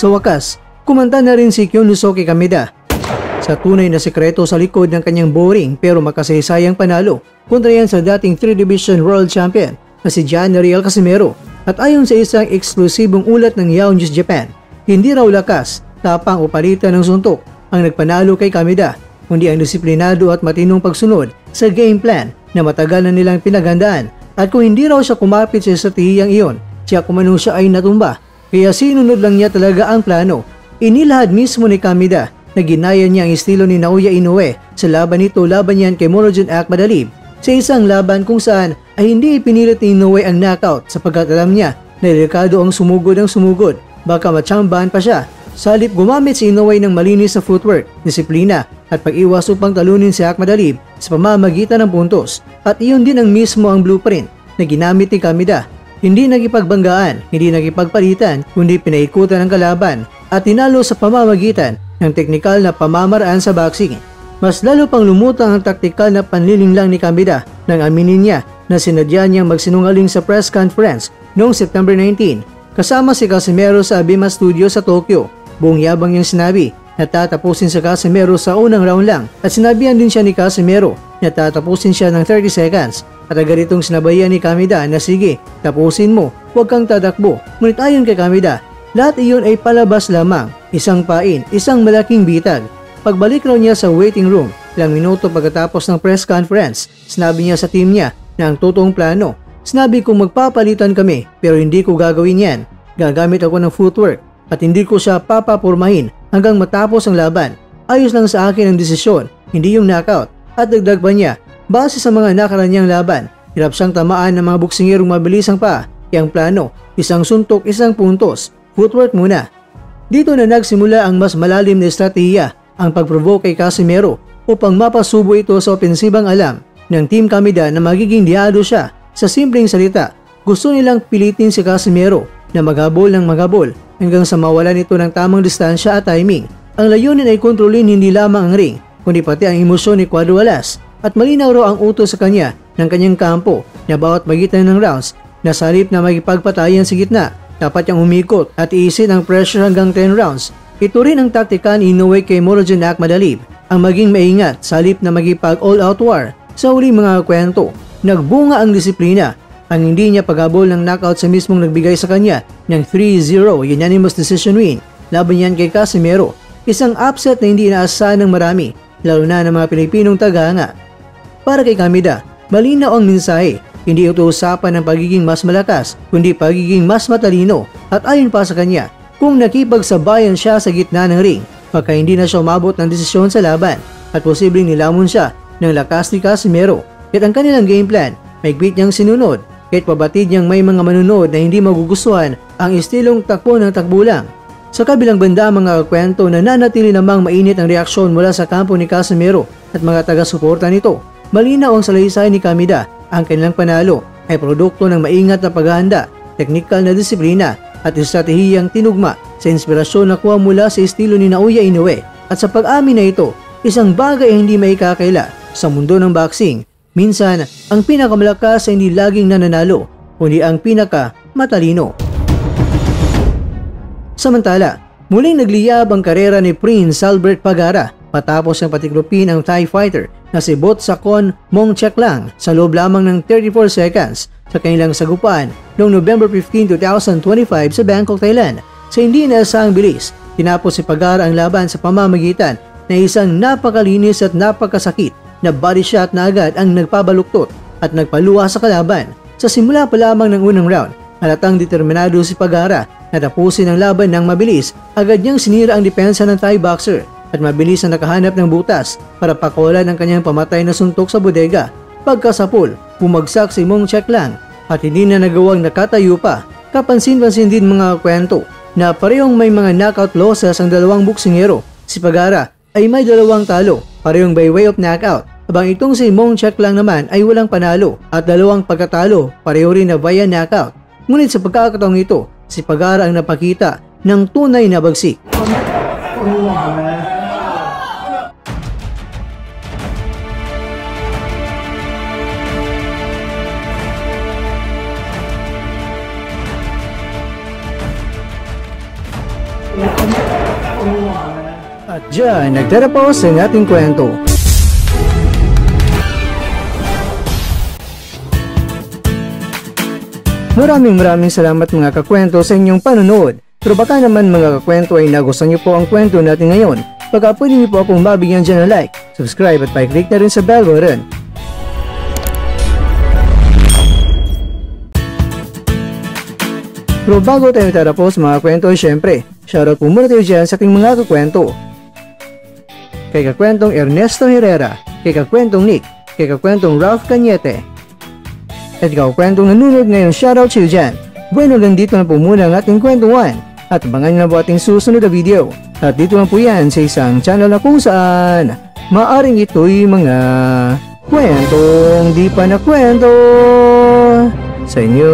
Sa wakas, kumanta na rin si Kyonosuke Kameda sa tunay na sekreto sa likod ng kanyang boring pero makasaysayang panalo kontra yan sa dating 3-division world champion na si Gian Riel Casimero. At ayon sa isang eksklusibong ulat ng Yahoo News Japan, hindi raw lakas, tapang o palitan ng suntok ang nagpanalo kay Kameda, kundi ang disiplinado at matinong pagsunod sa game plan na matagal na nilang pinaghandaan. At kung hindi raw siya kumapit sa estratehiyang iyon, siya kumano siya ay natumba. Kaya sinunod lang niya talaga ang plano. Inilahad mismo ni Kameda na ginaya niya ang estilo ni Naoya Inoue sa laban nito laban niyan kay Murogen Akmadalib sa isang laban kung saan ay hindi ipinilit ni Inoue ang knockout sapagkat alam niya na delikado ang sumugod ng sumugod, baka matsambahan pa siya. Sa halip gumamit si Inoue ng malinis na footwork, disiplina at pag-iwas upang talunin si Akmadalib sa pamamagitan ng puntos. At iyon din ang mismo ang blueprint na ginamit ni Kameda. Hindi nagipagbanggaan, hindi nagipagpalitan, kundi pinaikutan ng kalaban at tinalo sa pamamagitan ng teknikal na pamamaraan sa boxing. Mas lalo pang lumutang ang taktikal na panlilinglang ni Kameda nang aminin niya na sinadya niyang magsinungaling sa press conference noong September 19 kasama si Casimero sa Abima Studio sa Tokyo. Buong yabang niyang sinabi na tatapusin sa Casimero sa unang round lang at sinabihan din siya ni Casimero na tatapusin siya ng 30 seconds at agad itong sinabayan ni Kameda na sige, tapusin mo, huwag kang tatakbo. Ngunit ayon kay Kameda, lahat iyon ay palabas lamang, isang pain, isang malaking bitag. Pagbalik raw niya sa waiting room, ilang minuto pagkatapos ng press conference, sinabi niya sa team niya na ang totoong plano. Sinabi kong magpapalitan kami pero hindi ko gagawin yan. Gagamit ako ng footwork at hindi ko siya papapurmahin hanggang matapos ang laban. Ayos lang sa akin ang desisyon, hindi yung knockout. At dagdag pa niya, base sa mga nakaranyang laban, hirap siyang tamaan ng mga buksingerong mabilis ang paa. Yang plano, isang suntok, isang puntos, footwork muna. Dito na nagsimula ang mas malalim na estratehiya, ang pag-provoke kay Casimero upang mapasubo ito sa opensibang alam ng Team Kameda na magiging diado siya. Sa simpleng salita, gusto nilang pilitin si Casimero na maghabol ng maghabol hanggang sa mawalan ito ng tamang distansya at timing. Ang layunin ay kontrolin hindi lamang ang ring, kundi pati ang emosyon ni Cuadro Alas at malinaw raw ang utos sa kanya ng kanyang kampo na bawat magitan ng rounds na sa halip na magipagpatayan sa gitna, dapat niyang umikot at iisin ang pressure hanggang 10 rounds. Ito rin ang taktika ni Inoue kay Murogen Akmadalib, ang maging maingat sa halip na magipag all-out war. Sa huling mga kwento, nagbunga ang disiplina, ang hindi niya paghabol ng knockout sa mismong nagbigay sa kanya ng 3-0 unanimous decision win laban yan kay Casimero. Isang upset na hindi inaasahan ng marami, lalo na ng mga Pilipinong tagahanga. Para kay Kameda, malinaw ang mensahe, hindi ito usapan ng pagiging mas malakas, kundi pagiging mas matalino. At ayon pa sa kanya, kung nakipagsabayan siya sa gitna ng ring, baka hindi na siya umabot ng desisyon sa laban at posibleng nilamon siya ng lakas ni Casimero. At ang kanilang game plan, maigpit niyang sinunod, kahit pabatid niyang may mga manunod na hindi magugustuhan ang estilong takbo ng takbo lang. Sa kabilang banda, mga kwento na nanatili namang mainit ang reaksyon mula sa kampo ni Casimero at mga taga-suporta nito. Malinaw ang salaysay ni Kameda, ang kanilang panalo ay produkto ng maingat na paghahanda, teknikal na disiplina at estratehiyang tinugma sa inspirasyon na kuha mula sa estilo ni Naoya Inoue. At sa pag-amin na ito, isang bagay ay hindi maikakaila sa mundo ng boxing. Minsan, ang pinakamalakas ay hindi laging nananalo, kundi ang pinakamatalino. Samantala, muling nagliyab ang karera ni Prince Albert Pagara matapos ng patiklopin ang Thai fighter na si Botsakon Mongcheklang sa loob lamang ng 34 seconds sa kanilang sagupaan noong November 15, 2025 sa Bangkok, Thailand. Sa hindi inaasahang bilis, tinapos si Pagara ang laban sa pamamagitan na isang napakalinis at napakasakit na body shot na agad ang nagpabaluktot at nagpaluwa sa kalaban. Sa simula pa lamang ng unang round, halatang determinado si Pagara na tapusin ang laban ng mabilis. Agad niyang sinira ang depensa ng Thai boxer at mabilis na nakahanap ng butas para pakawalan ang kanyang pamatay na suntok sa bodega. Pagkasapul, bumagsak si Mongcheklang at hindi na nagawang nakatayo pa. Kapansin-pansin din mga kwento na parehong may mga knockout losses ang dalawang buksingero. Si Pagara ay may dalawang talo, parehong by way of knockout, habang itong si Mongcheklang naman ay walang panalo at dalawang pagkatalo, pareho rin na via knockout. Ngunit sa pagkakataong ito, si Pagara ang napakita ng tunay na bagsik. At dyan, nagtatapos ang ating kwento. Maraming salamat mga kakwento sa inyong panonood. Pero baka naman mga kakwento ay nagustuhan niyo po ang kwento natin ngayon. Baka pwede niyo po akong mabigyan dyan ng like, subscribe at pa-click na rin sa bell button. Pero bago tayo tatapos mga kwento, syempre, shoutout po muna tayo dyan sa aking mga kakwento. Kay kakwentong Ernesto Herrera, kay kakwentong Nick, kay kakwentong Ralph Cañete, at kakwentong nanonood ngayon, shoutout sa iyo dyan. Bueno, lang dito na po muna ang ating kwentuhan at abangan nyo na po ating susunod na video. At dito lang po yan sa isang channel na kung saan maaring ito'y mga kwentong di pa na kwento sa inyo.